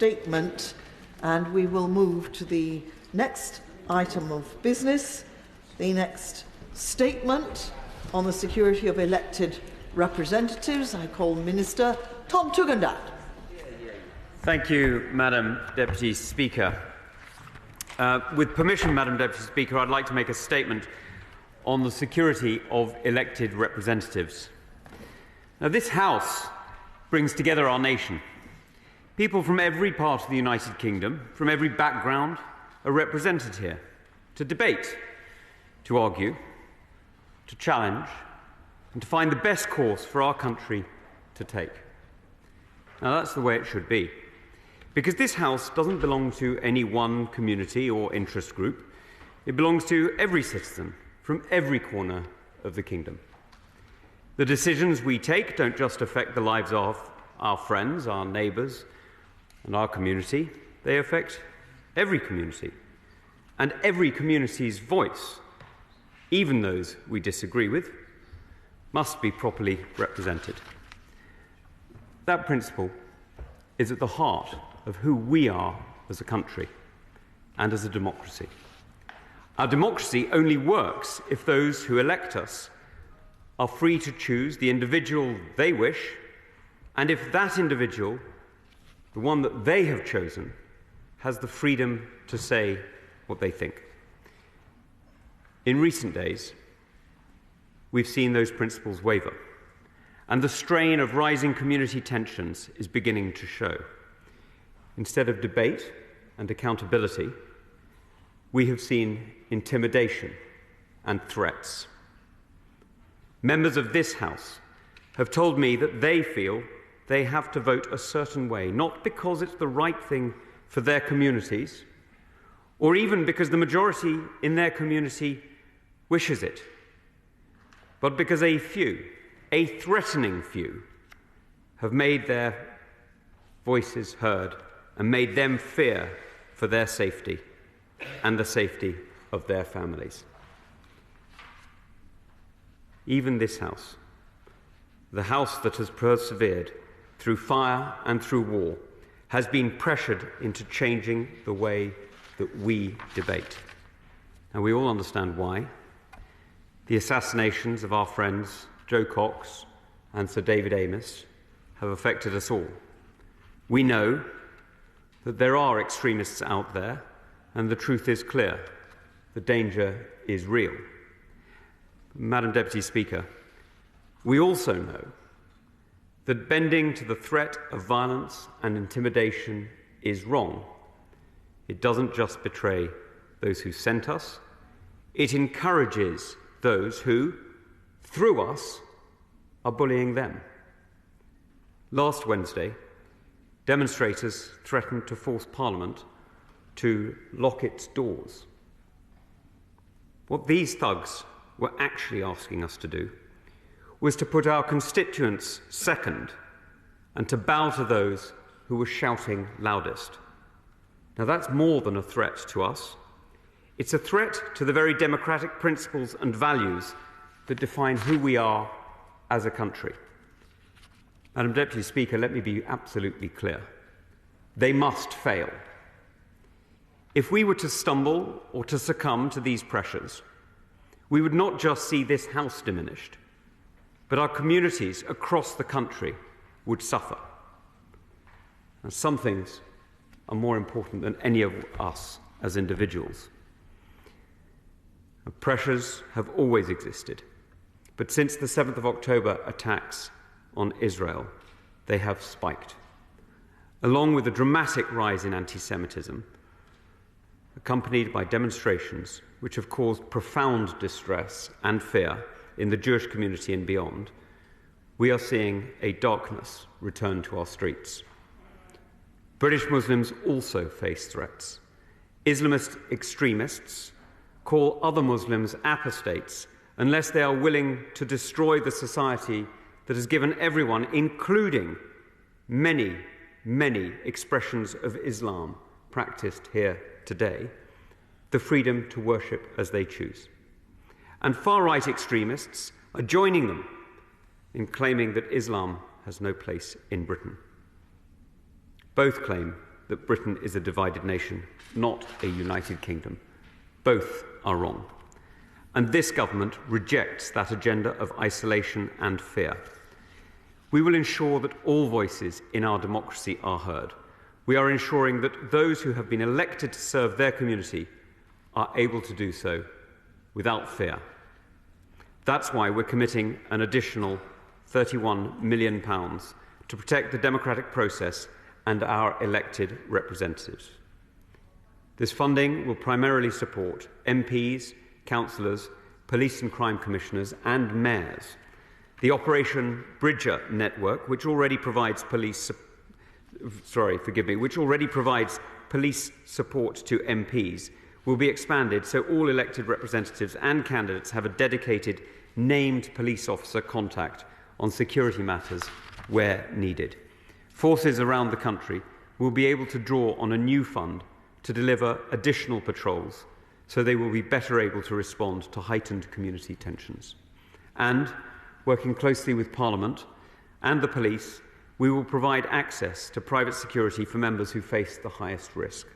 statement, and we will move to the next item of business, the next statement on the security of elected representatives. I call Minister Tom Tugendhat. Thank you, Madam Deputy Speaker. With permission, Madam Deputy Speaker, I'd like to make a statement on the security of elected representatives. Now, this House brings together our nation. People from every part of the United Kingdom, from every background, are represented here to debate, to argue, to challenge, and to find the best course for our country to take. Now, that's the way it should be, because this House doesn't belong to any one community or interest group. It belongs to every citizen from every corner of the kingdom. The decisions we take don't just affect the lives of our friends, our neighbours, and our community. They affect every community, and every community's voice, even those we disagree with, must be properly represented. That principle is at the heart of who we are as a country and as a democracy. Our democracy only works if those who elect us are free to choose the individual they wish, and if that individual, the one that they have chosen, has the freedom to say what they think. In recent days, we've seen those principles waver, and the strain of rising community tensions is beginning to show. Instead of debate and accountability, we have seen intimidation and threats. Members of this House have told me that they feel they have to vote a certain way, not because it's the right thing for their communities, or even because the majority in their community wishes it, but because a few, a threatening few, have made their voices heard and made them fear for their safety and the safety of their families. Even this House, the House that has persevered through fire and through war, has been pressured into changing the way that we debate. And we all understand why. The assassinations of our friends Joe Cox and Sir David Amess have affected us all. We know that there are extremists out there, and the truth is clear. The danger is real. Madam Deputy Speaker, we also know that bending to the threat of violence and intimidation is wrong. It doesn't just betray those who sent us, it encourages those who, through us, are bullying them. Last Wednesday, demonstrators threatened to force Parliament to lock its doors. What these thugs were actually asking us to do was to put our constituents second and to bow to those who were shouting loudest. Now, that's more than a threat to us. It's a threat to the very democratic principles and values that define who we are as a country. Madam Deputy Speaker, let me be absolutely clear. They must fail. If we were to stumble or to succumb to these pressures, we would not just see this House diminished, but our communities across the country would suffer. And some things are more important than any of us as individuals. And pressures have always existed, but since the 7th of October attacks on Israel, they have spiked, along with a dramatic rise in anti-Semitism, accompanied by demonstrations which have caused profound distress and fear in the Jewish community and beyond. We are seeing a darkness return to our streets. British Muslims also face threats. Islamist extremists call other Muslims apostates unless they are willing to destroy the society that has given everyone, including many, many expressions of Islam practiced here today, the freedom to worship as they choose. And far-right extremists are joining them in claiming that Islam has no place in Britain. Both claim that Britain is a divided nation, not a united kingdom. Both are wrong. And this government rejects that agenda of isolation and fear. We will ensure that all voices in our democracy are heard. We are ensuring that those who have been elected to serve their community are able to do so without fear. That's why we're committing an additional £31 million to protect the democratic process and our elected representatives. This funding will primarily support MPs, councillors, police and crime commissioners and mayors. The Operation Bridger network, which already provides police support to MPs, will be expanded so all elected representatives and candidates have a dedicated named police officer contact on security matters where needed. Forces around the country will be able to draw on a new fund to deliver additional patrols so they will be better able to respond to heightened community tensions. And, working closely with Parliament and the police, we will provide access to private security for members who face the highest risk.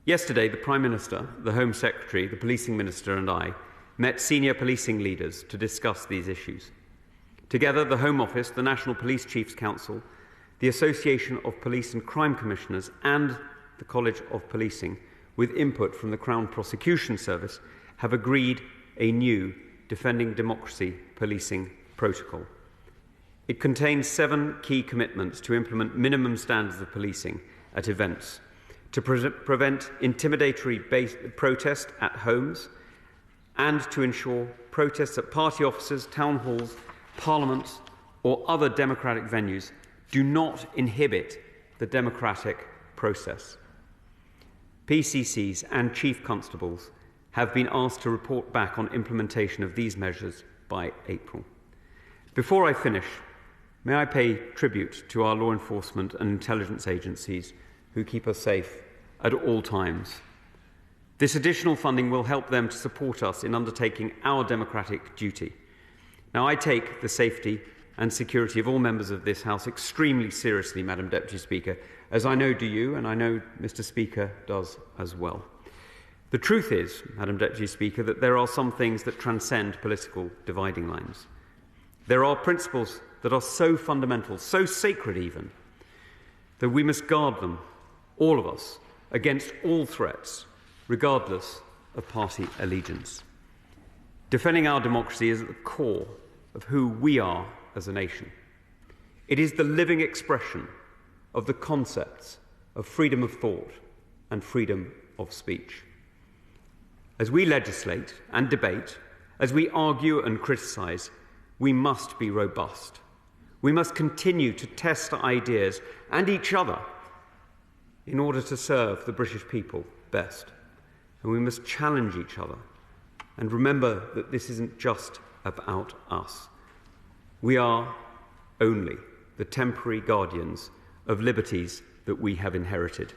Yesterday, the Prime Minister, the Home Secretary, the Policing Minister and I met senior policing leaders to discuss these issues. Together, the Home Office, the National Police Chiefs Council, the Association of Police and Crime Commissioners and the College of Policing, with input from the Crown Prosecution Service, have agreed a new Defending Democracy policing protocol. It contains 7 key commitments to implement minimum standards of policing at events, to prevent intimidatory protest at homes, and to ensure protests at party offices, town halls, parliaments or other democratic venues do not inhibit the democratic process. PCCs and Chief Constables have been asked to report back on implementation of these measures by April. Before I finish, may I pay tribute to our law enforcement and intelligence agencies who keep us safe at all times. This additional funding will help them to support us in undertaking our democratic duty. Now, I take the safety and security of all members of this House extremely seriously, Madam Deputy Speaker, as I know do you, and I know Mr. Speaker does as well. The truth is, Madam Deputy Speaker, that there are some things that transcend political dividing lines. There are principles that are so fundamental, so sacred even, that we must guard them, all of us, against all threats, regardless of party allegiance. Defending our democracy is at the core of who we are as a nation. It is the living expression of the concepts of freedom of thought and freedom of speech. As we legislate and debate, as we argue and criticise, we must be robust. We must continue to test ideas and each other in order to serve the British people best. And we must challenge each other and remember that this isn't just about us. We are only the temporary guardians of liberties that we have inherited.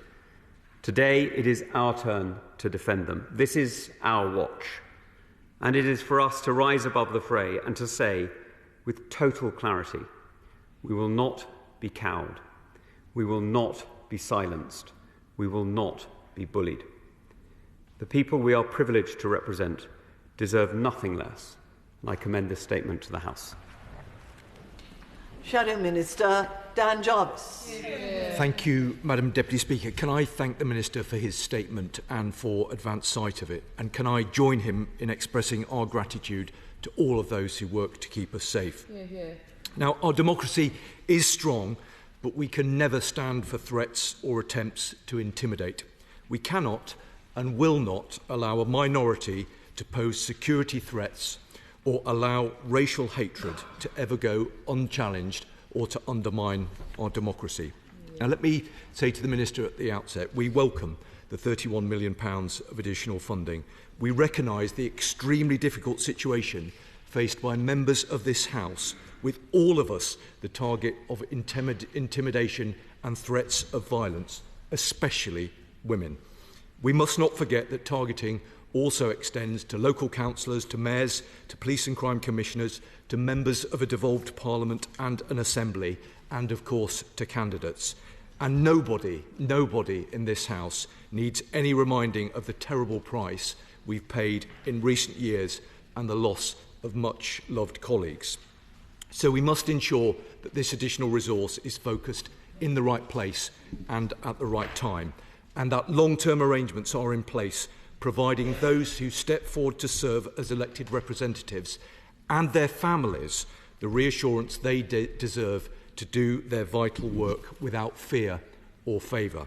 Today it is our turn to defend them. This is our watch. And it is for us to rise above the fray and to say, with total clarity, we will not be cowed. We will not be silenced. We will not be bullied. The people we are privileged to represent deserve nothing less, and I commend this statement to the House. Shadow Minister Dan Jarvis. Thank you, Madam Deputy Speaker. Can I thank the Minister for his statement and for advance sight of it? And can I join him in expressing our gratitude to all of those who work to keep us safe? Now, our democracy is strong, but we can never stand for threats or attempts to intimidate. We cannot and will not allow a minority to pose security threats or allow racial hatred to ever go unchallenged or to undermine our democracy. Now, let me say to the Minister at the outset, we welcome the £31 million of additional funding. We recognise the extremely difficult situation faced by members of this House, with all of us the target of intimidation and threats of violence, especially women. We must not forget that targeting also extends to local councillors, to mayors, to police and crime commissioners, to members of a devolved parliament and an assembly, and of course to candidates. And nobody in this House needs any reminding of the terrible price we've paid in recent years and the loss of much loved colleagues. So we must ensure that this additional resource is focused in the right place and at the right time, and that long-term arrangements are in place, providing those who step forward to serve as elected representatives and their families the reassurance they deserve to do their vital work without fear or favour.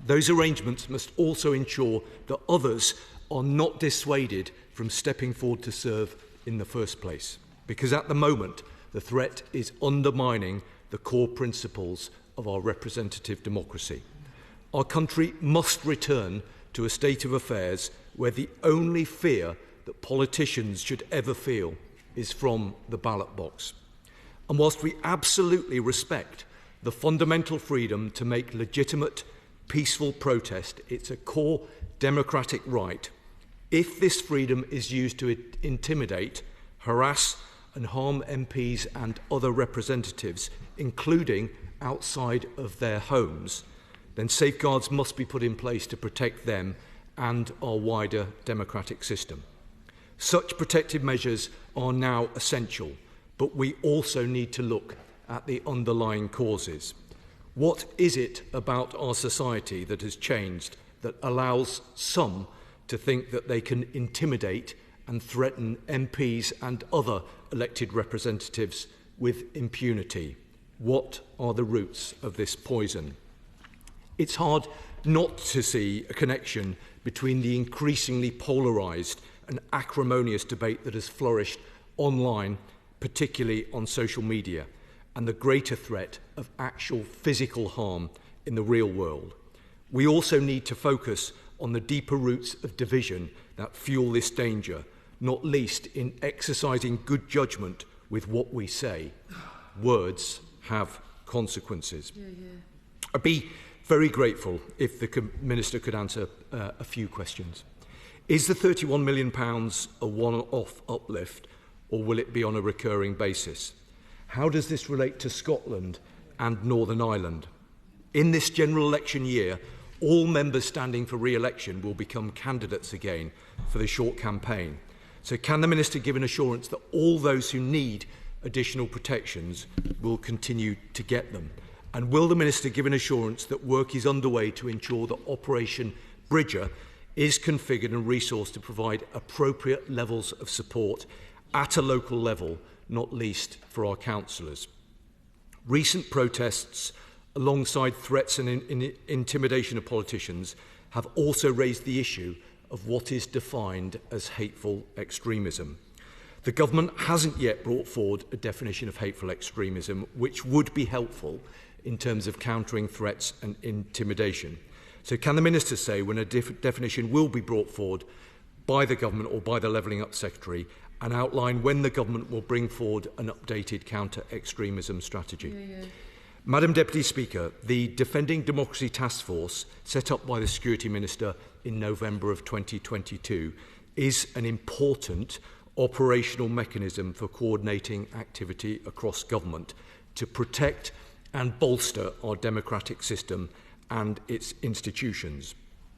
Those arrangements must also ensure that others are not dissuaded from stepping forward to serve in the first place, because at the moment the threat is undermining the core principles of our representative democracy. Our country must return to a state of affairs where the only fear that politicians should ever feel is from the ballot box. And whilst we absolutely respect the fundamental freedom to make legitimate, peaceful protest, it's a core democratic right, if this freedom is used to intimidate, harass and harm MPs and other representatives, including outside of their homes, then safeguards must be put in place to protect them and our wider democratic system. Such protective measures are now essential, but we also need to look at the underlying causes. What is it about our society that has changed that allows some to think that they can intimidate and threaten MPs and other elected representatives with impunity? What are the roots of this poison? It's hard not to see a connection between the increasingly polarised and acrimonious debate that has flourished online, particularly on social media, and the greater threat of actual physical harm in the real world. We also need to focus on the deeper roots of division that fuel this danger, not least in exercising good judgment with what we say. Words have consequences. I'd be very grateful if the Minister could answer a few questions. Is the £31 million a one-off uplift, or will it be on a recurring basis? How does this relate to Scotland and Northern Ireland? In this general election year, all members standing for re-election will become candidates again for the short campaign. So can the Minister give an assurance that all those who need additional protections will continue to get them? And will the Minister give an assurance that work is underway to ensure that Operation Bridger is configured and resourced to provide appropriate levels of support at a local level, not least for our councillors? Recent protests, alongside threats and intimidation of politicians, have also raised the issue of what is defined as hateful extremism. The government hasn't yet brought forward a definition of hateful extremism, which would be helpful in terms of countering threats and intimidation. So can the Minister say when a definition will be brought forward by the government or by the Levelling Up Secretary, and outline when the government will bring forward an updated counter-extremism strategy? Madam Deputy Speaker, the Defending Democracy Task Force, set up by the Security Minister in November of 2022, is an important operational mechanism for coordinating activity across government to protect and bolster our democratic system and its institutions.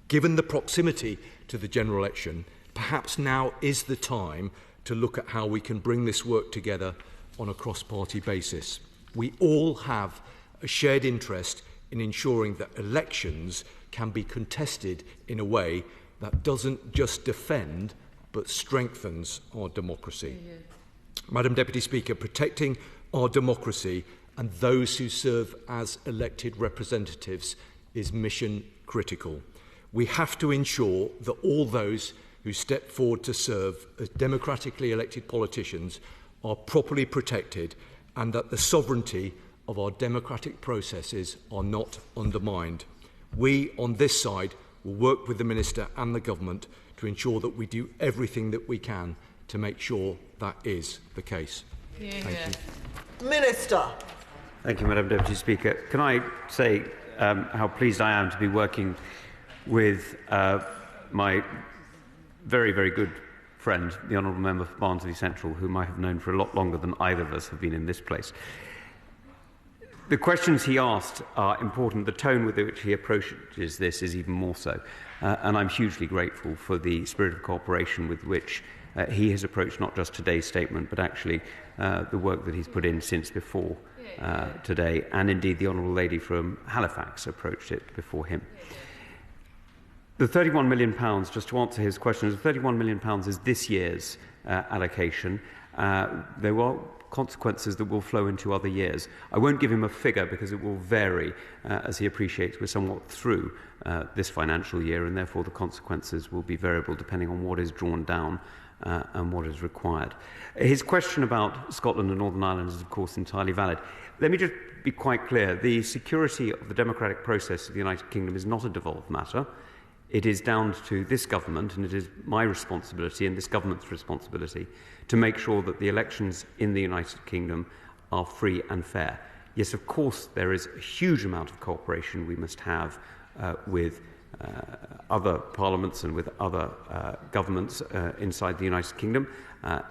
Given the proximity to the general election, perhaps now is the time to look at how we can bring this work together on a cross-party basis. We all have a shared interest in ensuring that elections can be contested in a way that doesn't just defend but strengthens our democracy. Madam Deputy Speaker, protecting our democracy and those who serve as elected representatives is mission critical. We have to ensure that all those who step forward to serve as democratically elected politicians are properly protected, and that the sovereignty of our democratic processes are not undermined. We, on this side, will work with the Minister and the Government to ensure that we do everything that we can to make sure that is the case. Thank you. Minister. Thank you, Madam Deputy Speaker. Can I say how pleased I am to be working with my very, very good friend, the Honourable Member for Barnsley Central, whom I have known for a lot longer than either of us have been in this place. The questions he asked are important. The tone with which he approaches this is even more so. And I'm hugely grateful for the spirit of cooperation with which he has approached not just today's statement, but actually the work that he's put in since before today. And indeed, the Honourable Lady from Halifax approached it before him. The £31 million, just to answer his question, the £31 million is this year's allocation. There are consequences that will flow into other years. I won't give him a figure because it will vary, as he appreciates we're somewhat through this financial year, and therefore the consequences will be variable depending on what is drawn down and what is required. His question about Scotland and Northern Ireland is, of course, entirely valid. Let me just be quite clear. The security of the democratic process of the United Kingdom is not a devolved matter. It is down to this government, and it is my responsibility and this government's responsibility to make sure that the elections in the United Kingdom are free and fair. Yes, of course, there is a huge amount of cooperation we must have with other parliaments and with other governments inside the United Kingdom.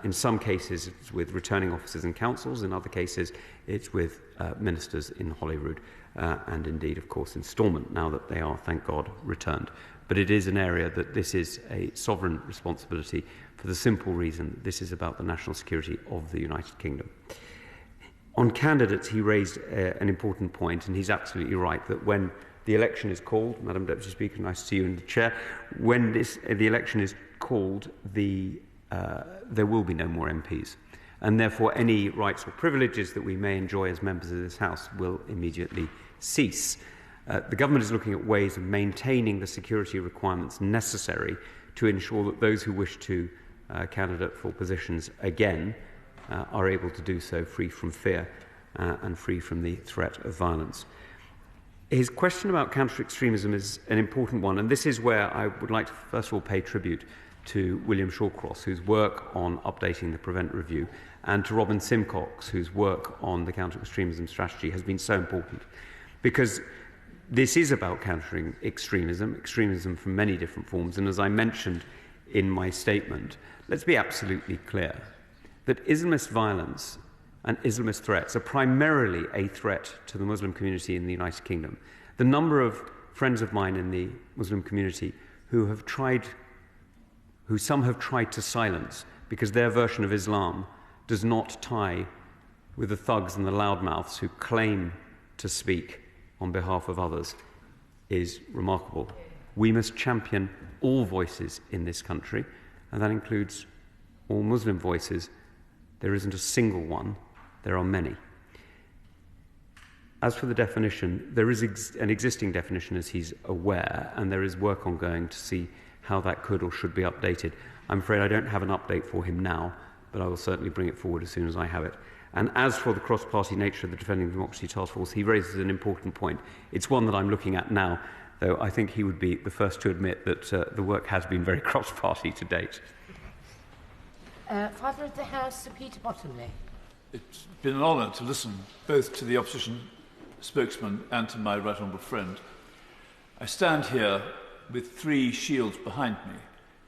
In some cases, it's with returning officers and councils. In other cases, it's with ministers in Holyrood and indeed, of course, in Stormont, now that they are, thank God, returned. But it is an area that this is a sovereign responsibility for the simple reason that this is about the national security of the United Kingdom. On candidates, he raised an important point, and he's absolutely right, that when the election is called, Madam Deputy Speaker, nice to see you in the chair, when the election is called, there will be no more MPs. And therefore, any rights or privileges that we may enjoy as members of this House will immediately cease. The government is looking at ways of maintaining the security requirements necessary to ensure that those who wish to candidate for positions again are able to do so free from fear and free from the threat of violence. His question about counter-extremism is an important one, and this is where I would like to first of all pay tribute to William Shawcross, whose work on updating the Prevent Review, and to Robin Simcox, whose work on the counter-extremism strategy has been so important. Because this is about countering extremism from many different forms. And as I mentioned in my statement, let's be absolutely clear that Islamist violence and Islamist threats are primarily a threat to the Muslim community in the United Kingdom. The number of friends of mine in the Muslim community who some have tried to silence because their version of Islam does not tie with the thugs and the loudmouths who claim to speak on behalf of others is remarkable. We must champion all voices in this country, and that includes all Muslim voices. There isn't a single one, there are many. As for the definition, there is an existing definition, as he's aware, and there is work ongoing to see how that could or should be updated. I'm afraid I don't have an update for him now, but I will certainly bring it forward as soon as I have it. And as for the cross-party nature of the Defending Democracy Task Force, he raises an important point. It's one that I'm looking at now, though I think he would be the first to admit that the work has been very cross-party to date. Father of the House, Sir Peter Bottomley. It's been an honour to listen both to the opposition spokesman and to my right honourable friend. I stand here with 3 shields behind me,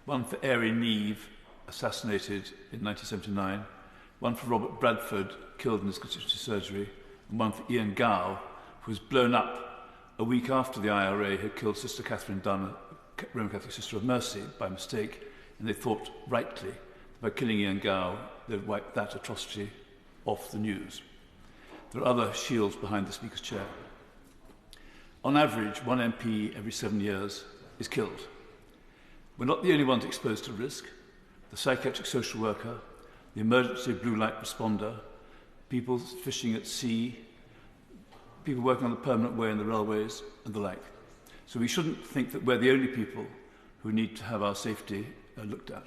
one for Airy Neve, assassinated in 1979, one for Robert Bradford, killed in his constituency surgery, and one for Ian Gow, who was blown up a week after the IRA had killed Sister Catherine Dunn, Roman Catholic Sister of Mercy, by mistake, and they thought rightly that by killing Ian Gow, they'd wipe that atrocity off the news. There are other shields behind the Speaker's chair. On average, one MP every 7 years is killed. We're not the only ones exposed to risk. The psychiatric social worker, the emergency blue light responder, people fishing at sea, people working on the permanent way in the railways, and the like. So we shouldn't think that we're the only people who need to have our safety looked at.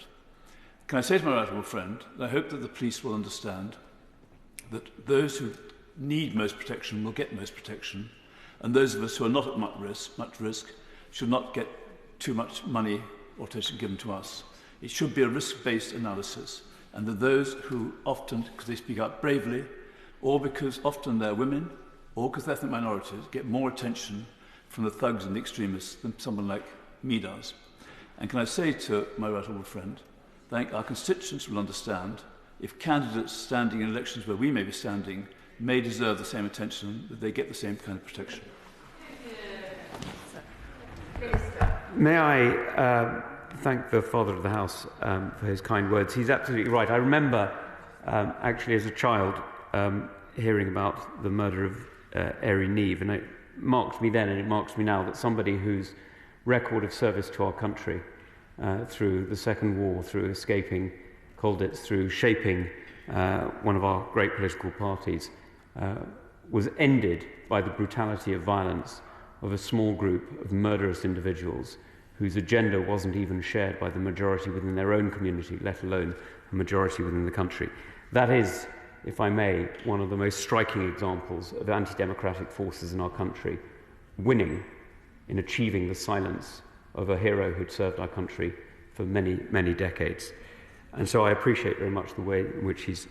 Can I say to my right honourable friend that I hope that the police will understand that those who need most protection will get most protection, and those of us who are not at much risk should not get too much money or attention given to us. It should be a risk-based analysis. And that those who often, because they speak out bravely, or because often they're women, or because they're ethnic minorities, get more attention from the thugs and the extremists than someone like me does. And can I say to my right honourable friend, I think our constituents will understand if candidates standing in elections where we may be standing may deserve the same attention, that they get the same kind of protection. May I thank the Father of the House for his kind words. He's absolutely right. I remember, actually, as a child, hearing about the murder of Erin Neve, and it marked me then and it marks me now that somebody whose record of service to our country through the Second War, through escaping Colditz, through shaping one of our great political parties, was ended by the brutality of violence of a small group of murderous individuals whose agenda wasn't even shared by the majority within their own community, let alone a majority within the country. That is, if I may, one of the most striking examples of anti-democratic forces in our country winning in achieving the silence of a hero who'd served our country for many, many decades. And so I appreciate very much the way in which he's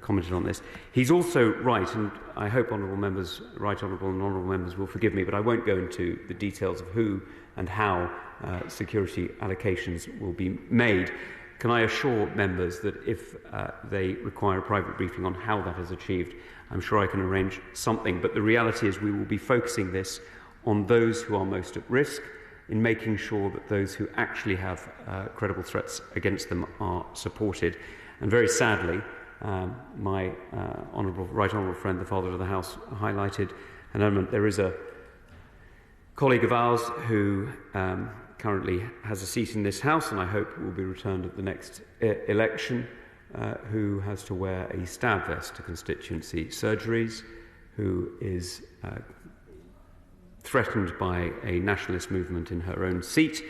commented on this. He's also right, and I hope honourable members, right honourable and honourable members will forgive me, but I won't go into the details of who and how security allocations will be made. Can I assure members that if they require a private briefing on how that is achieved, I'm sure I can arrange something. But the reality is we will be focusing this on those who are most at risk, in making sure that those who actually have credible threats against them are supported. And very sadly, my right honourable friend, the Father of the House, highlighted an element. There is a colleague of ours who currently has a seat in this House, and I hope will be returned at the next election, who has to wear a stab vest to constituency surgeries, who is threatened by a nationalist movement in her own seat,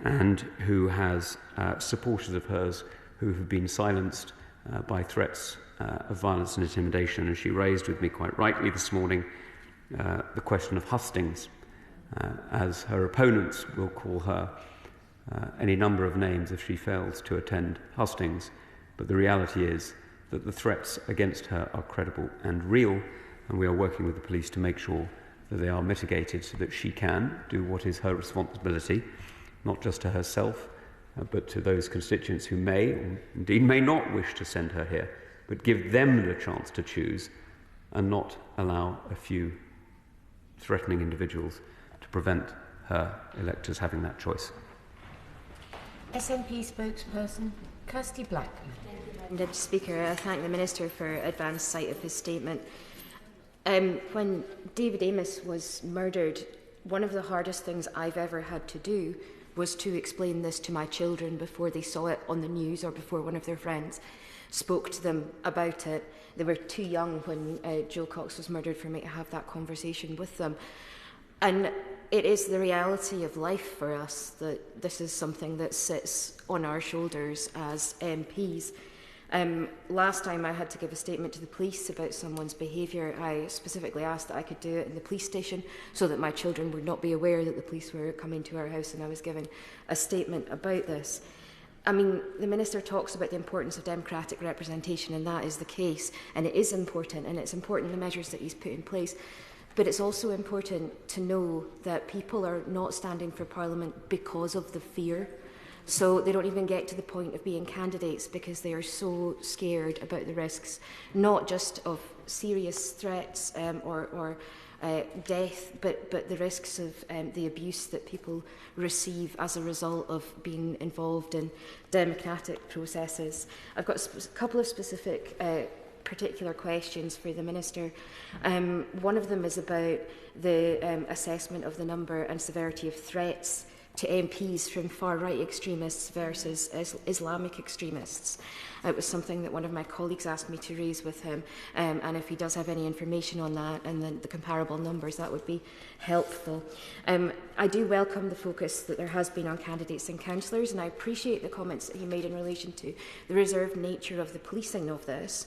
and who has supporters of hers who have been silenced by threats of violence and intimidation. And she raised with me quite rightly this morning the question of hustings, as her opponents will call her any number of names if she fails to attend hustings. But the reality is that the threats against her are credible and real, and we are working with the police to make sure that they are mitigated so that she can do what is her responsibility, not just to herself, but to those constituents who may, or indeed may not wish to send her here, but give them the chance to choose and not allow a few threatening individuals to prevent her electors having that choice. SNP spokesperson, Kirsty Blackman. Deputy Speaker, I thank the Minister for advance sight of his statement. When David Amos was murdered, one of the hardest things I've ever had to do was to explain this to my children before they saw it on the news or before one of their friends spoke to them about it. They were too young when Joe Cox was murdered for me to have that conversation with them. And it is the reality of life for us that this is something that sits on our shoulders as MPs. Last time I had to give a statement to the police about someone's behaviour, I specifically asked that I could do it in the police station so that my children would not be aware that the police were coming to our house, and I was giving a statement about this. I mean, the Minister talks about the importance of democratic representation, and that is the case, and it is important, and it's important the measures that he's put in place. But it's also important to know that people are not standing for Parliament because of the fear. So they don't even get to the point of being candidates because they are so scared about the risks, not just of serious threats or death, but the risks of the abuse that people receive as a result of being involved in democratic processes. I've got a couple of specific particular questions for the Minister. One of them is about the assessment of the number and severity of threats to MPs from far-right extremists versus Islamic extremists. It was something that one of my colleagues asked me to raise with him, and if he does have any information on that and the comparable numbers, that would be helpful. I do welcome the focus that there has been on candidates and councillors, and I appreciate the comments that he made in relation to the reserved nature of the policing of this.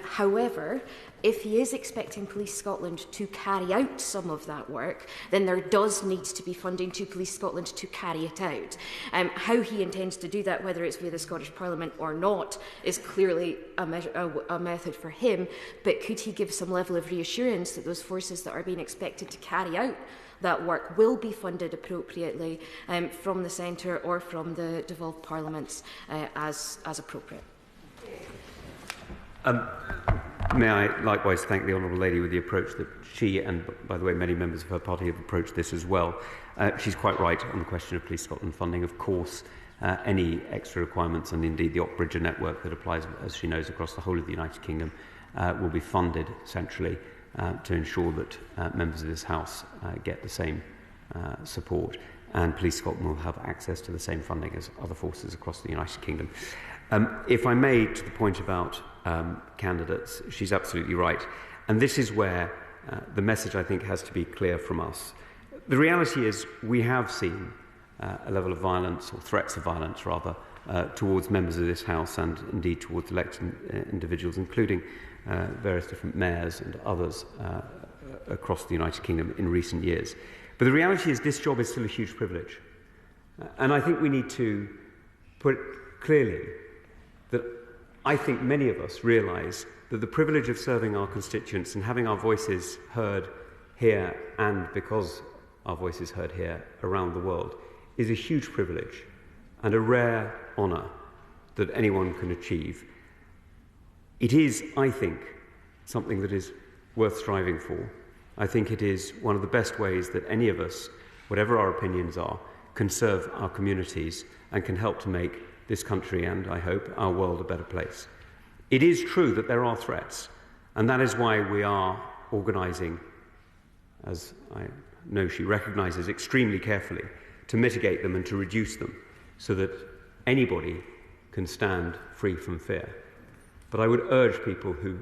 However, if he is expecting Police Scotland to carry out some of that work, then there does need to be funding to Police Scotland to carry it out. How he intends to do that, whether it's via the Scottish Parliament or not, is clearly a method for him, but could he give some level of reassurance that those forces that are being expected to carry out that work will be funded appropriately from the centre or from the devolved parliaments as appropriate? May I likewise thank the Honourable Lady with the approach that she and, by the way, many members of her party have approached this as well. She's quite right on the question of Police Scotland funding. Of course, any extra requirements and indeed the Oxbridger network that applies, as she knows, across the whole of the United Kingdom will be funded centrally to ensure that members of this House get the same support, and Police Scotland will have access to the same funding as other forces across the United Kingdom. If I may, to the point about candidates, she's absolutely right. And this is where the message, I think, has to be clear from us. The reality is we have seen a level of violence, or threats of violence rather, towards members of this House and indeed towards elected individuals, including various different mayors and others across the United Kingdom in recent years. But the reality is this job is still a huge privilege. And I think we need to put clearly that I think many of us realise that the privilege of serving our constituents and having our voices heard here, and because our voices heard here around the world, is a huge privilege and a rare honour that anyone can achieve. It is, I think, something that is worth striving for. I think it is one of the best ways that any of us, whatever our opinions are, can serve our communities and can help to make this country and, I hope, our world a better place. It is true that there are threats, and that is why we are organising, as I know she recognises extremely carefully, to mitigate them and to reduce them so that anybody can stand free from fear. But I would urge people who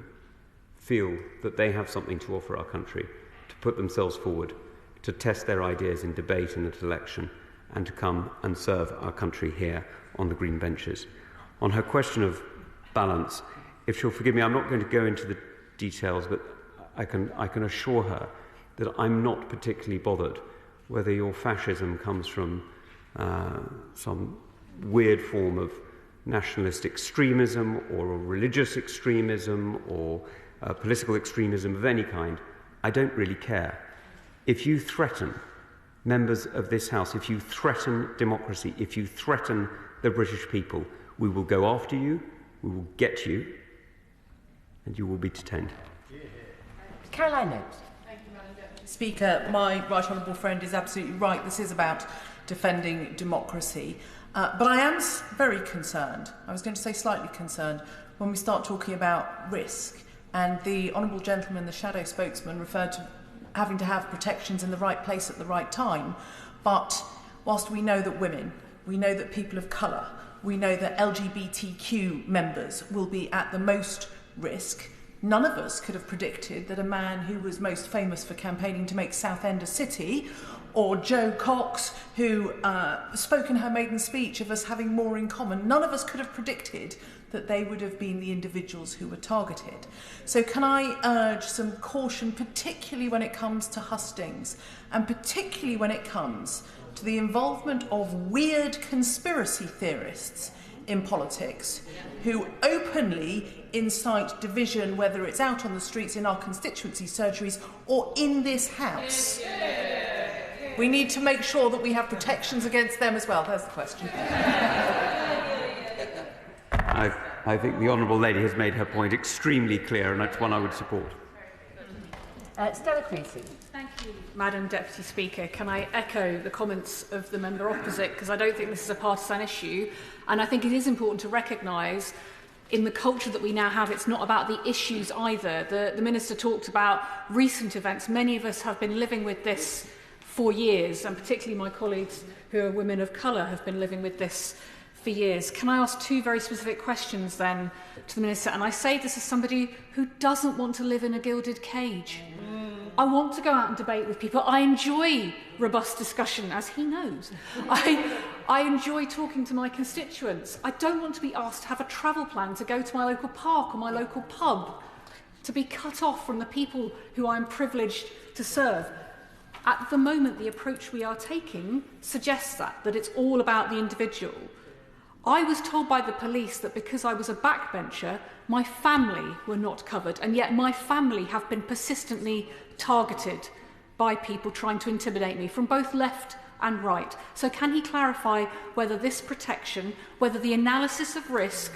feel that they have something to offer our country to put themselves forward, to test their ideas in debate and at election, and to come and serve our country here on the green benches. On her question of balance, if she'll forgive me, I'm not going to go into the details, but I can assure her that I'm not particularly bothered whether your fascism comes from some weird form of nationalist extremism or a religious extremism or political extremism of any kind. I don't really care. If you threaten members of this House, if you threaten democracy, if you threaten the British people, we will go after you, we will get you, and you will be detained. Caroline Nokes. Speaker, my right honourable friend is absolutely right. This is about defending democracy. But I am very concerned, I was going to say slightly concerned, when we start talking about risk. And the honourable gentleman, the shadow spokesman, referred to having to have protections in the right place at the right time. But whilst we know that women, we know that people of colour, we know that LGBTQ members will be at the most risk, none of us could have predicted that a man who was most famous for campaigning to make Southend a city, or Jo Cox, who spoke in her maiden speech of us having more in common, none of us could have predicted that they would have been the individuals who were targeted. So can I urge some caution, particularly when it comes to hustings, and particularly when it comes to the involvement of weird conspiracy theorists in politics who openly incite division, whether it's out on the streets in our constituency surgeries or in this House. We need to make sure that we have protections against them as well. There's the question. I think the Honourable Lady has made her point extremely clear, and that's one I would support. Stella Creasy. Thank you, Madam Deputy Speaker. Can I echo the comments of the member opposite, because I don't think this is a partisan issue, and I think it is important to recognise in the culture that we now have, it's not about the issues either. The Minister talked about recent events. Many of us have been living with this for years, and particularly my colleagues who are women of colour have been living with this for years. Can I ask two very specific questions then to the Minister? And I say this as somebody who doesn't want to live in a gilded cage. I want to go out and debate with people. I enjoy robust discussion, as he knows. I enjoy talking to my constituents. I don't want to be asked to have a travel plan to go to my local park or my local pub, to be cut off from the people who I'm privileged to serve. At the moment, the approach we are taking suggests that it's all about the individual. I was told by the police that because I was a backbencher, my family were not covered, and yet my family have been persistently targeted by people trying to intimidate me from both left and right. So can he clarify whether this protection, whether the analysis of risk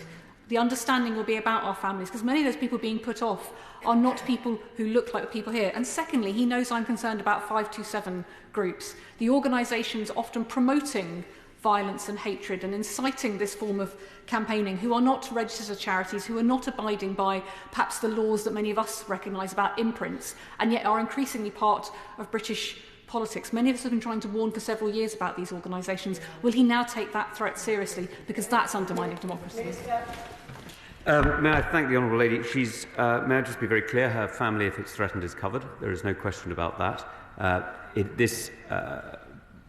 the understanding will be about our families, because many of those people being put off are not people who look like the people here. And secondly, he knows I'm concerned about 527 groups, the organisations often promoting violence and hatred and inciting this form of campaigning, who are not registered as charities, who are not abiding by perhaps the laws that many of us recognise about imprints, and yet are increasingly part of British politics. Many of us have been trying to warn for several years about these organisations. Will he now take that threat seriously? Because that's undermining democracy. May I thank the Honourable Lady? May I just be very clear, her family, if it's threatened, is covered. There is no question about that. This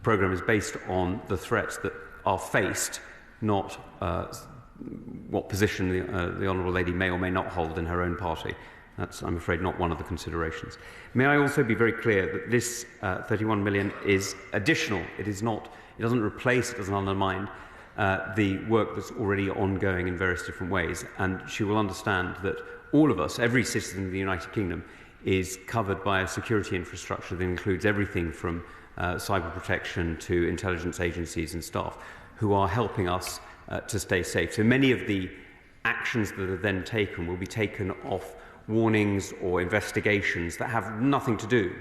programme is based on the threats that are faced, not what position the Honourable Lady may or may not hold in her own party. That's, I'm afraid, not one of the considerations. May I also be very clear that this 31 million is additional. It doesn't replace, it doesn't undermine the work that's already ongoing in various different ways. And she will understand that all of us, every citizen of the United Kingdom, is covered by a security infrastructure that includes everything from cyber protection to intelligence agencies and staff who are helping us to stay safe. So many of the actions that are then taken will be taken off warnings or investigations that have nothing to do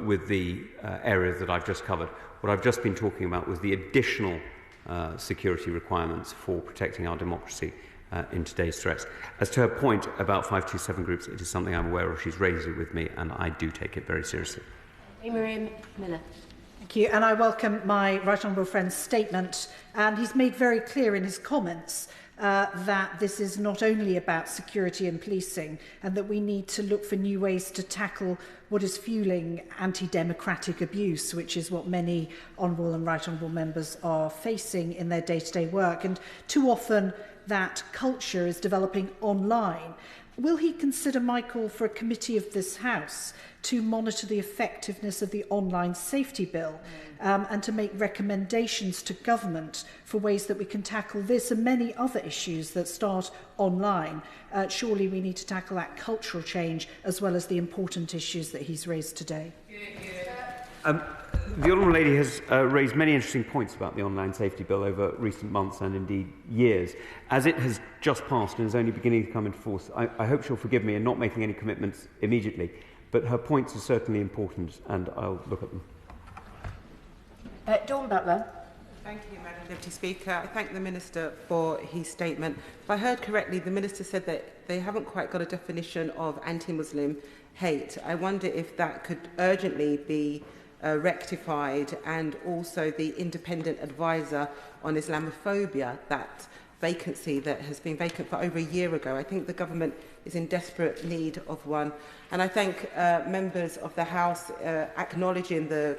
with the areas that I've just covered. What I've just been talking about was the additional security requirements for protecting our democracy in today's threats. As to her point about 527 groups, it is something I'm aware of. She's raised it with me, and I do take it very seriously. Miriam Miller. Thank you, and I welcome my right honourable friend's statement, and he's made very clear in his comments that this is not only about security and policing, and that we need to look for new ways to tackle what is fueling anti-democratic abuse, which is what many honourable and right honourable members are facing in their day-to-day work. And too often that culture is developing online. Will he consider my call for a committee of this House to monitor the effectiveness of the online safety bill and to make recommendations to government for ways that we can tackle this and many other issues that start online? Surely we need to tackle that cultural change as well as the important issues that he's raised today. The Honourable Lady has raised many interesting points about the online safety bill over recent months and indeed years. As it has just passed and is only beginning to come into force, I hope she'll forgive me in not making any commitments immediately, but her points are certainly important and I'll look at them. Dawn Butler. Thank you, Madam Deputy Speaker. I thank the Minister for his statement. If I heard correctly, the Minister said that they haven't quite got a definition of anti-Muslim hate. I wonder if that could urgently be rectified, and also the independent advisor on Islamophobia, that vacancy that has been vacant for over a year ago. I think the government is in desperate need of one. And I thank members of the House acknowledging the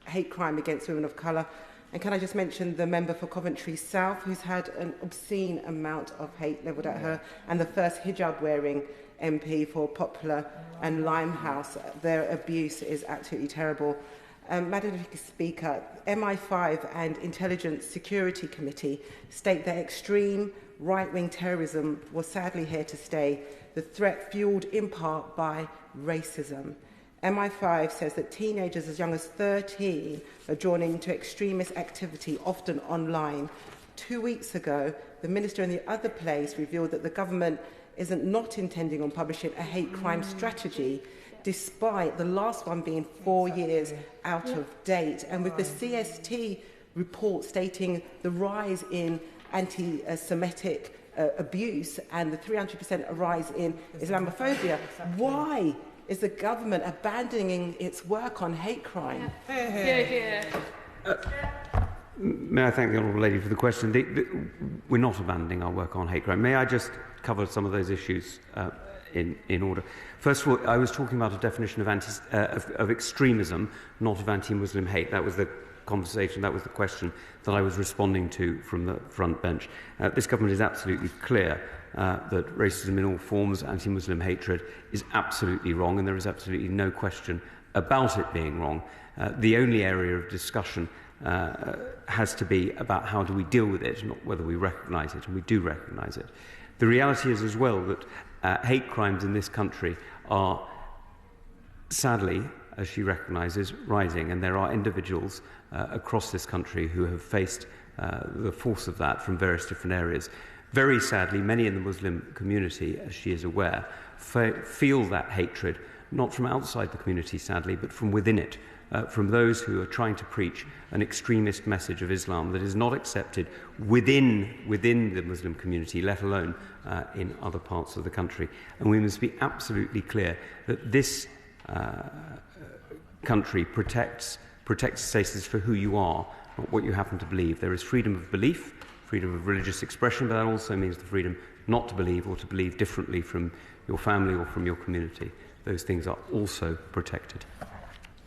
hate crime against women of colour. And can I just mention the member for Coventry South, who's had an obscene amount of hate levelled at her, and the first hijab-wearing MP for Poplar and Limehouse. Their abuse is absolutely terrible. Madam Deputy Speaker, MI5 and Intelligence Security Committee state that extreme right-wing terrorism was sadly here to stay, the threat fuelled in part by racism. MI5 says that teenagers as young as 13 are joining into extremist activity, often online. 2 weeks ago, the Minister in the other place revealed that the government isn't not intending on publishing a hate crime strategy, despite the last one being 4 years out of date. And with the CST report stating the rise in anti-Semitic abuse and the 300% rise in Islamophobia, why is the government abandoning its work on hate crime? May I thank the Honourable Lady for the question. We're not abandoning our work on hate crime. May I just cover some of those issues in order? First of all, I was talking about a definition of extremism, not of anti-Muslim hate. That was the conversation, that was the question that I was responding to from the front bench. This government is absolutely clear that racism in all forms, anti-Muslim hatred, is absolutely wrong, and there is absolutely no question about it being wrong. The only area of discussion has to be about how do we deal with it, not whether we recognise it, and we do recognise it. The reality is as well that hate crimes in this country are, sadly, as she recognises, rising, and there are individuals across this country who have faced the force of that from various different areas. Very sadly, many in the Muslim community, as she is aware, feel that hatred, not from outside the community, sadly, but from within it, from those who are trying to preach an extremist message of Islam that is not accepted within the Muslim community, let alone in other parts of the country. And we must be absolutely clear that this country protects status for who you are, not what you happen to believe. There is freedom of belief, freedom of religious expression, but that also means the freedom not to believe or to believe differently from your family or from your community. Those things are also protected.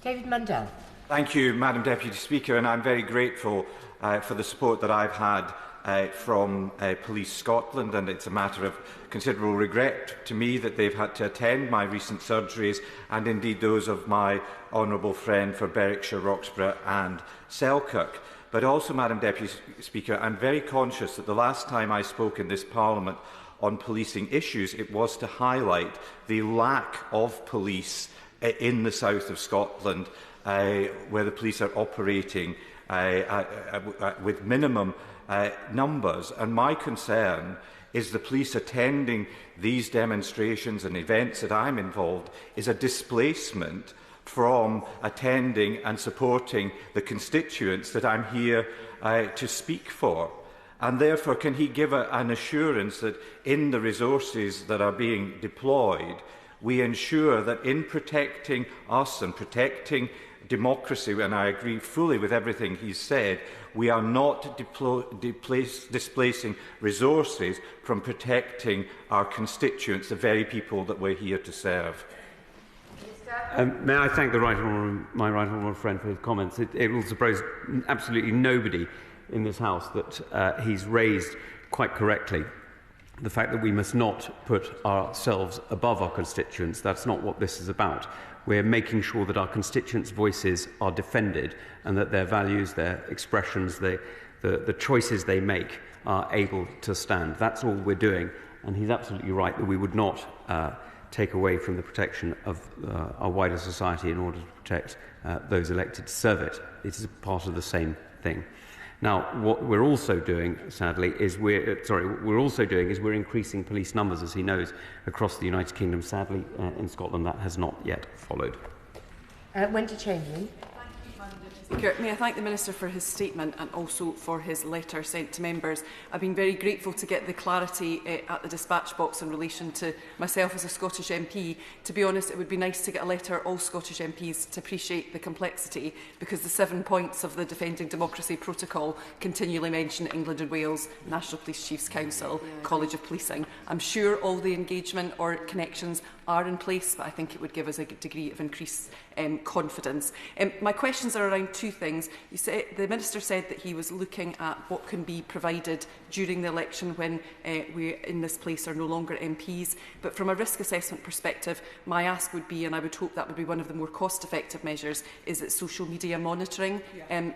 David Mundell. Thank you, Madam Deputy Speaker, and I'm very grateful for the support that I've had from Police Scotland, and it's a matter of considerable regret to me that they've had to attend my recent surgeries, and indeed those of my honourable friend for Berwickshire, Roxburgh and Selkirk. But also, Madam Deputy Speaker, I'm very conscious that the last time I spoke in this Parliament on policing issues, it was to highlight the lack of police in the south of Scotland, where the police are operating with minimum numbers. And my concern is the police attending these demonstrations and events that I'm involved is a displacement from attending and supporting the constituents that I'm here to speak for. And therefore, can he give an assurance that in the resources that are being deployed, we ensure that in protecting us and protecting democracy, and I agree fully with everything he's said, we are not displacing resources from protecting our constituents, the very people that we're here to serve. May I thank my right honourable friend for his comments. It will surprise absolutely nobody in this House that he's raised quite correctly the fact that we must not put ourselves above our constituents. That's not what this is about. We're making sure that our constituents' voices are defended and that their values, their expressions, the choices they make are able to stand. That's all we're doing. And he's absolutely right that we would not take away from the protection of our wider society in order to protect those elected to serve it. It is part of the same thing. Now, what we're also doing, sadly, is we're increasing police numbers, as he knows, across the United Kingdom. Sadly, in Scotland, that has not yet followed. Wendy Chamberlain. Speaker, may I thank the Minister for his statement and also for his letter sent to members. I've been very grateful to get the clarity at the dispatch box in relation to myself as a Scottish MP. To be honest, it would be nice to get a letter all Scottish MPs to appreciate the complexity, because the 7 points of the Defending Democracy Protocol continually mention England and Wales, National Police Chiefs Council, College of Policing. I'm sure all the engagement or connections are in place, but I think it would give us a degree of increased confidence. My questions are around two things. The Minister said that he was looking at what can be provided during the election when we in this place are no longer MPs. But from a risk assessment perspective, my ask would be, and I would hope that would be one of the more cost-effective measures, is that social media monitoring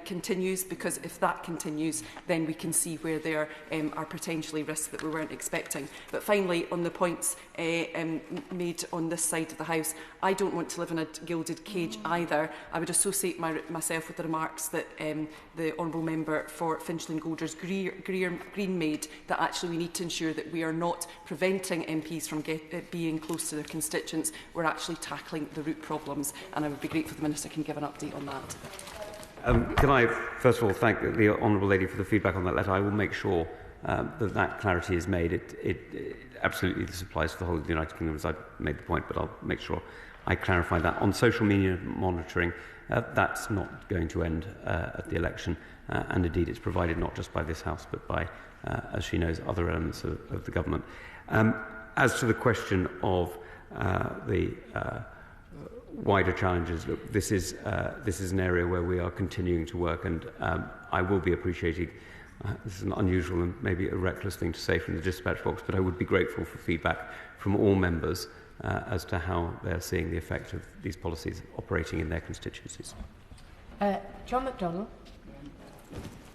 continues, because if that continues, then we can see where there are potentially risks that we weren't expecting. But finally, on the points made on this side of the House, I don't want to live in a gilded cage either. I would associate myself with the remarks that the Honourable Member for Finchley and Golders Green made, that actually we need to ensure that we are not preventing MPs from being close to their constituents. We're actually tackling the root problems, and I would be grateful if the Minister can give an update on that. Can I first of all thank the Honourable Lady for the feedback on that letter. I will make sure that clarity is made. It absolutely this applies to the whole of the United Kingdom, as I've made the point, but I'll make sure I clarify that. On social media monitoring, that's not going to end at the election, and indeed it's provided not just by this House, but by, as she knows, other elements of the government. As to the question of the wider challenges, look, this is an area where we are continuing to work, and I will be appreciating. This is an unusual and maybe a reckless thing to say from the dispatch box, but I would be grateful for feedback from all members as to how they're seeing the effect of these policies operating in their constituencies. John McDonnell.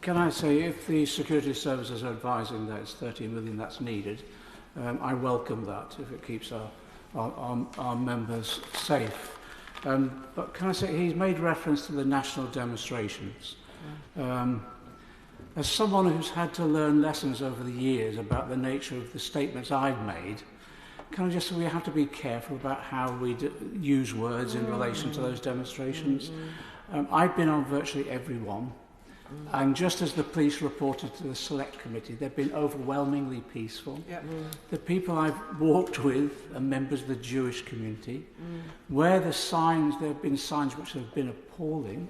Can I say, if the security services are advising that it's 30 million that's needed, I welcome that if it keeps our members safe. But can I say, he's made reference to the national demonstrations. As someone who's had to learn lessons over the years about the nature of the statements I've made, can I just say we have to be careful about how we use words in relation to those demonstrations. I've been on virtually every one, and just as the police reported to the Select Committee, they've been overwhelmingly peaceful. The people I've walked with are members of the Jewish community. Where there have been signs which have been appalling,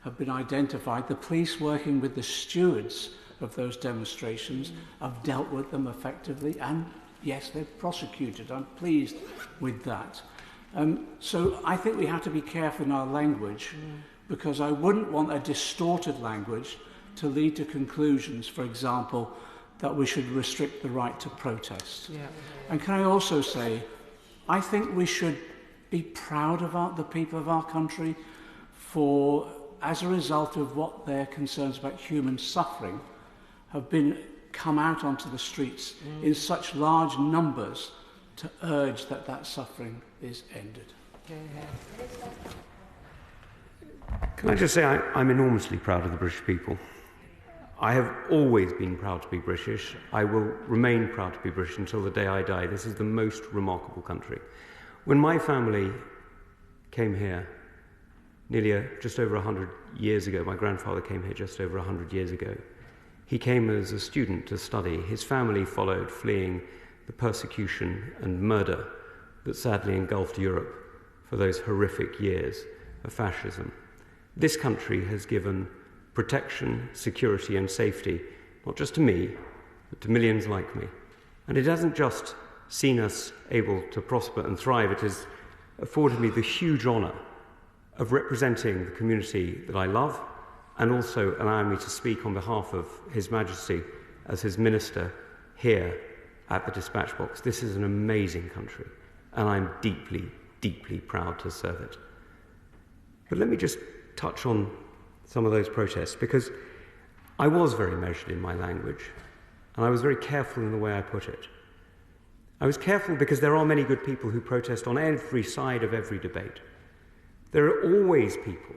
have been identified. The police working with the stewards of those demonstrations have dealt with them effectively, and yes, they've prosecuted. I'm pleased with that. So I think we have to be careful in our language, because I wouldn't want a distorted language to lead to conclusions, for example, that we should restrict the right to protest. And can I also say, I think we should be proud of the people of our country for, as a result of what their concerns about human suffering have come out onto the streets in such large numbers to urge that suffering is ended. Can I just say I'm enormously proud of the British people. I have always been proud to be British. I will remain proud to be British until the day I die. This is the most remarkable country. When my family came here just over 100 years ago, my grandfather came here just over 100 years ago. He came as a student to study. His family followed, fleeing the persecution and murder that sadly engulfed Europe for those horrific years of fascism. This country has given protection, security and safety, not just to me, but to millions like me. And it hasn't just seen us able to prosper and thrive, it has afforded me the huge honour of representing the community that I love, and also allowing me to speak on behalf of His Majesty as his minister here at the Dispatch Box. This is an amazing country, and I'm deeply, deeply proud to serve it. But let me just touch on some of those protests, because I was very measured in my language, and I was very careful in the way I put it. I was careful because there are many good people who protest on every side of every debate. There are always people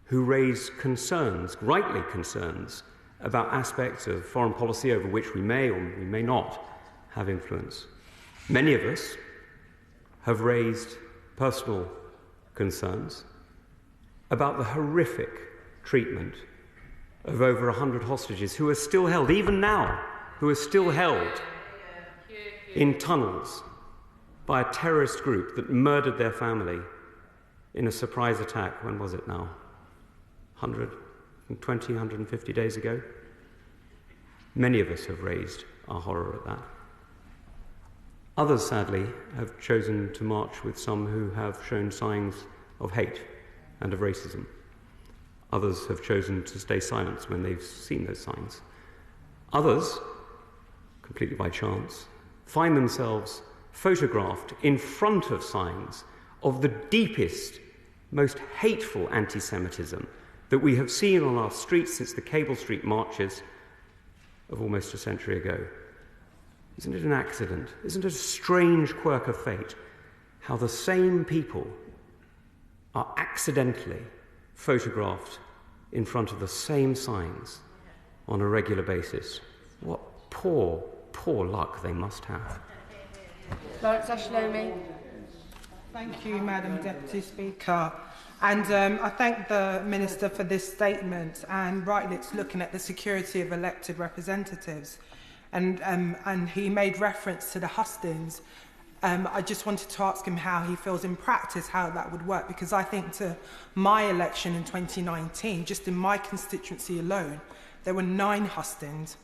who raise concerns, rightly concerns, about aspects of foreign policy over which we may or we may not have influence. Many of us have raised personal concerns about the horrific treatment of over 100 hostages who are still held, even now, who are still held in tunnels by a terrorist group that murdered their family in a surprise attack. When was it now? 120, 150 days ago? Many of us have raised our horror at that. Others, sadly, have chosen to march with some who have shown signs of hate and of racism. Others have chosen to stay silent when they've seen those signs. Others, completely by chance, find themselves photographed in front of signs of the deepest, most hateful anti-Semitism that we have seen on our streets since the Cable Street marches of almost a century ago. Isn't it an accident? Isn't it a strange quirk of fate how the same people are accidentally photographed in front of the same signs on a regular basis? What poor, poor luck they must have. Lawrence Ashlomi. Thank you, Madam Deputy Speaker. And I thank the Minister for this statement, and rightly it's looking at the security of elected representatives. And he made reference to the hustings. I just wanted to ask him how he feels in practice how that would work, because I think to my election in 2019, just in my constituency alone, there were 9 hustings.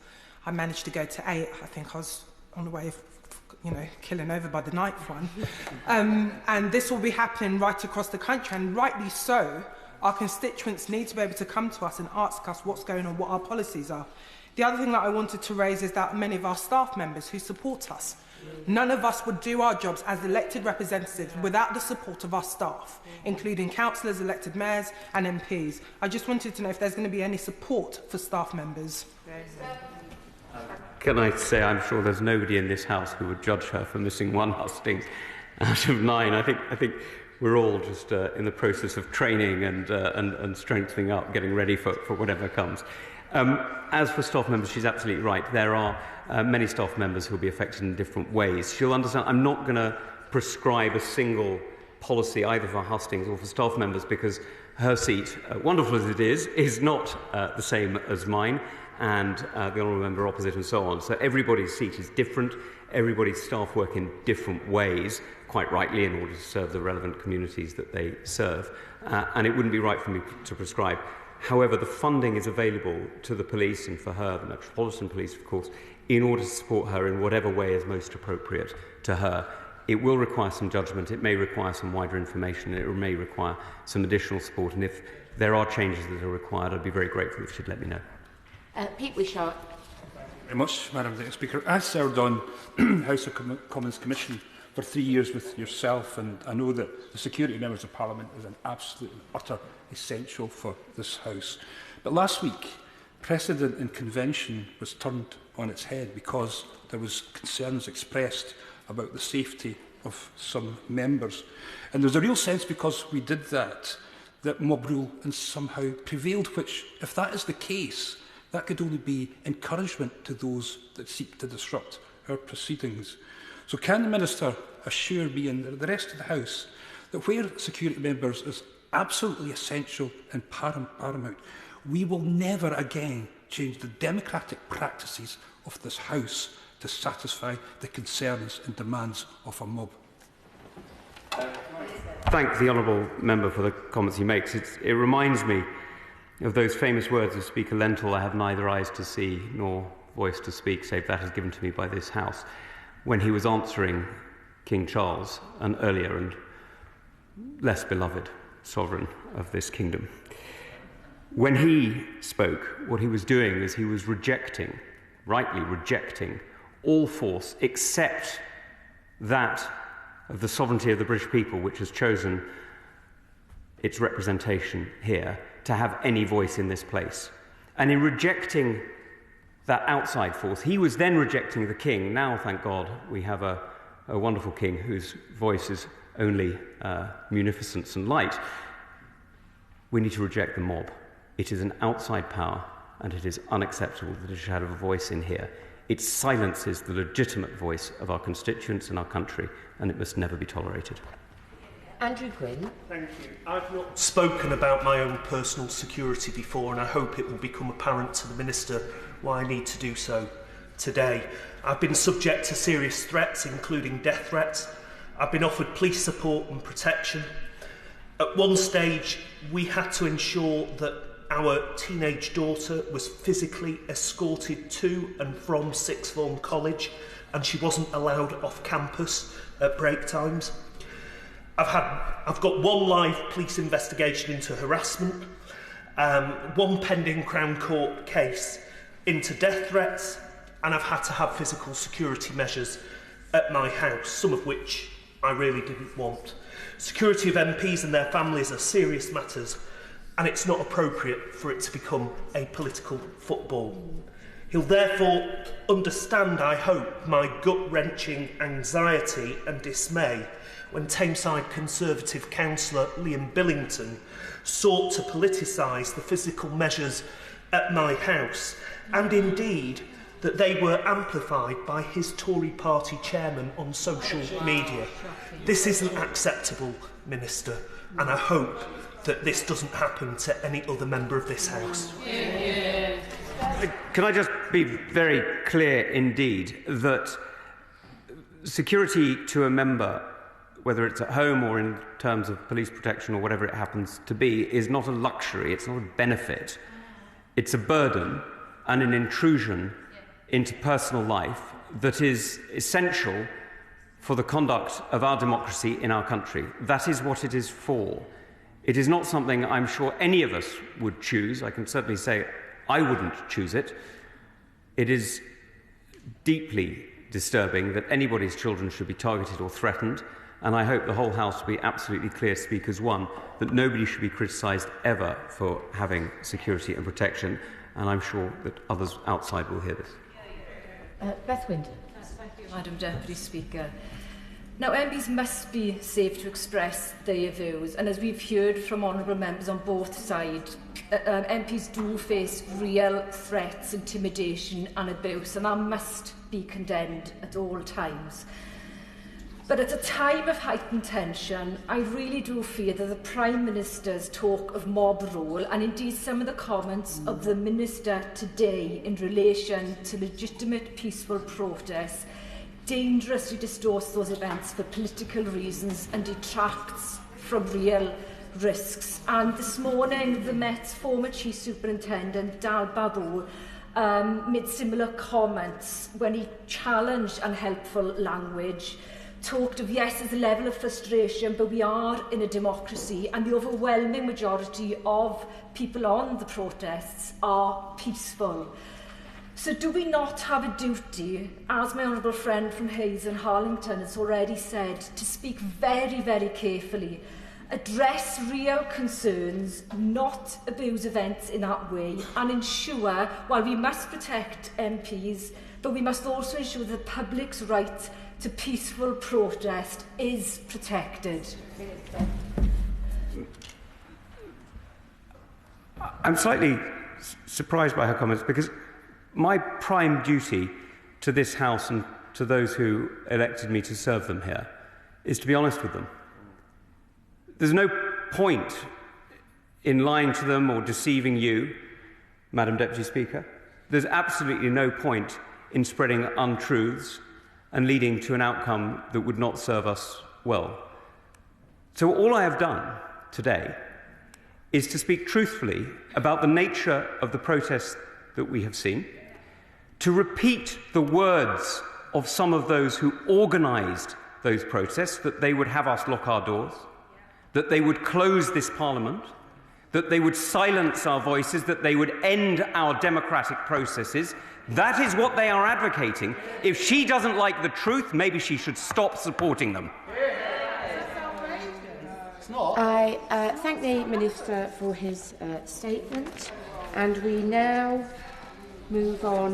I managed to go to 8. I think I was on the way of, killing over by the 9th one. And this will be happening right across the country, and rightly so. Our constituents need to be able to come to us and ask us what's going on, what our policies are. The other thing that I wanted to raise is that many of our staff members who support us, none of us would do our jobs as elected representatives without the support of our staff, including councillors, elected mayors and MPs. I just wanted to know if there's going to be any support for staff members. Can I say I'm sure there's nobody in this House who would judge her for missing 1 husting out of 9. I think we're all just in the process of training and strengthening up, getting ready for whatever comes. As for staff members, she's absolutely right. There are many staff members who will be affected in different ways. She'll understand I'm not going to prescribe a single policy either for hustings or for staff members, because her seat, wonderful as it is not the same as mine and the honourable member opposite and so on. So everybody's seat is different. Everybody's staff work in different ways, quite rightly, in order to serve the relevant communities that they serve. And it wouldn't be right for me to prescribe. However, the funding is available to the police and for her, the Metropolitan Police, of course, in order to support her in whatever way is most appropriate to her. It will require some judgment, it may require some wider information, and it may require some additional support. And if there are changes that are required, I'd be very grateful if she'd let me know. Pete Wishaw. Very much, Madam Deputy Speaker. I served on House of Commons Commission for 3 years with yourself, and I know that the security members of Parliament is an absolute and utter essential for this House. But last week, precedent in convention was turned on its head because there was concerns expressed about the safety of some members. And there's a real sense, because we did that mob rule and somehow prevailed, which, if that is the case, that could only be encouragement to those that seek to disrupt our proceedings. So can the Minister assure me and the rest of the House that where security members is absolutely essential and paramount, we will never again change the democratic practices of this House to satisfy the concerns and demands of a mob? Thank the honourable member for the comments he makes. It reminds me of those famous words of Speaker Lentil, "I have neither eyes to see nor voice to speak, save that is given to me by this House," when he was answering King Charles, an earlier and less beloved sovereign of this kingdom. When he spoke, what he was doing is he was rejecting, rightly rejecting, all force except that of the sovereignty of the British people, which has chosen its representation here to have any voice in this place. And in rejecting that outside force, he was then rejecting the king. Now, thank God, we have a wonderful king whose voice is only munificence and light. We need to reject the mob. It is an outside power, and it is unacceptable that it should have a voice in here. It silences the legitimate voice of our constituents and our country, and it must never be tolerated. Andrew Quinn. Thank you. I've not spoken about my own personal security before, and I hope it will become apparent to the Minister why I need to do so today. I've been subject to serious threats, including death threats. I've been offered police support and protection. At one stage, we had to ensure that our teenage daughter was physically escorted to and from sixth form college, and she wasn't allowed off campus at break times. I've got one live police investigation into harassment, one pending Crown Court case into death threats, and I've had to have physical security measures at my house, some of which I really didn't want. Security of MPs and their families are serious matters, and it's not appropriate for it to become a political football. He'll therefore understand, I hope, my gut-wrenching anxiety and dismay when Tameside Conservative councillor Liam Billington sought to politicise the physical measures at my house, and indeed that they were amplified by his Tory party chairman on social media. This isn't acceptable, Minister, and I hope that this doesn't happen to any other member of this House. Can I just be very clear indeed that security to a member, whether it's at home or in terms of police protection or whatever it happens to be, is not a luxury, it's not a benefit. It's a burden and an intrusion into personal life that is essential for the conduct of our democracy in our country. That is what it is for. It is not something I'm sure any of us would choose. I can certainly say I wouldn't choose it. It is deeply disturbing that anybody's children should be targeted or threatened, and I hope the whole House will be absolutely clear, Speakers, one, that nobody should be criticised ever for having security and protection, and I'm sure that others outside will hear this. Beth Winton. Thank you, Madam Deputy Speaker. Now, MPs must be safe to express their views, and as we've heard from honourable members on both sides, MPs do face real threats, intimidation and abuse, and that must be condemned at all times. But at a time of heightened tension, I really do fear that the Prime Minister's talk of mob rule, and indeed some of the comments of the Minister today in relation to legitimate peaceful protests, dangerously distorts those events for political reasons and detracts from real risks. And this morning, the Met's former Chief Superintendent, Dal Barrow, made similar comments when he challenged unhelpful language, talked of, yes, there's a level of frustration, but we are in a democracy, and the overwhelming majority of people on the protests are peaceful. So do we not have a duty, as my honourable friend from Hayes and Harlington has already said, to speak very, very carefully, address real concerns, not abuse events in that way, and ensure, while we must protect MPs, but we must also ensure that the public's right to peaceful protest is protected? I'm slightly surprised by her comments, because my prime duty to this House and to those who elected me to serve them here is to be honest with them. There's no point in lying to them or deceiving you, Madam Deputy Speaker. There's absolutely no point in spreading untruths and leading to an outcome that would not serve us well. So all I have done today is to speak truthfully about the nature of the protests that we have seen, to repeat the words of some of those who organised those protests, that they would have us lock our doors, that they would close this Parliament, that they would silence our voices, that they would end our democratic processes. That is what they are advocating. If she doesn't like the truth, maybe she should stop supporting them. I thank the Minister for his statement, and we now move on